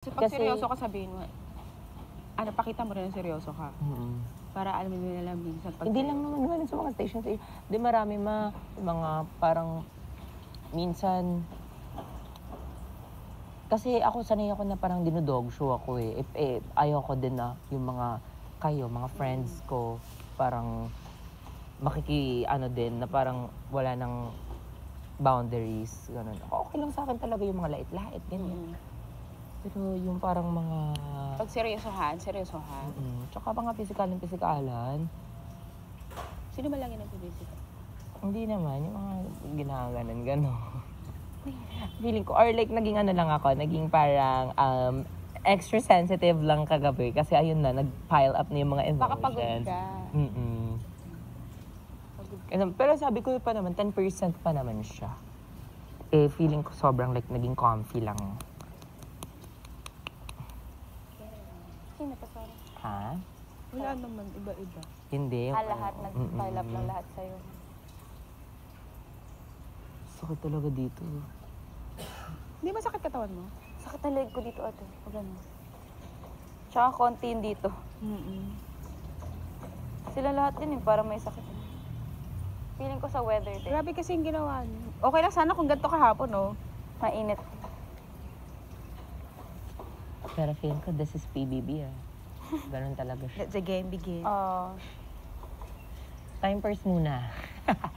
Kasi pag seryoso ka, sabihin mo, ano, pakita mo rin na seryoso ka. Para alam mo nila minsan pag... Hindi lang naman ganun sa mga stations. Di marami mga parang minsan... Kasi ako, sanay ako na parang dinodog show ako eh. Ayaw ko din na yung mga friends ko, parang ano din, na parang wala nang boundaries, ganun. Okay lang sa akin talaga yung mga lait-lait, ganyan. Pero yung parang mga... Pag seryosohan. Tsaka mga pisikalan. Sino ba lagi nagpipisika? Hindi naman, yung mga ginaganon, gano'n. Feeling ko, or like naging ano lang ako, naging parang extra sensitive lang kagabi. Kasi ayun na, nag-pile up na yung mga emotions. Baka pagod ka. Pero sabi ko pa naman, 10% pa naman siya. Eh, feeling ko sobrang like naging comfy lang. Sino pa, sorry? Ha? Wala naman, iba-iba. Hindi. Lahat, nag-pile up lang lahat sa'yo. Sakit talaga dito. Hindi ba sakit katawan mo? Sakit na leg ko dito, ate. Pag ano. Tsaka konti yun dito. Sila lahat din parang may sakit. Feeling ko sa weather din. Grabe kasi yung ginawa niyo. Okay lang sana kung ganito kahapon, no? Mainit. Pero feeling ko, this is PBB Ganun talaga siya. Let the game begin. Time first muna.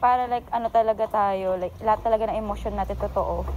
Para like ano talaga tayo, like lahat talaga ng emotion natin totoo.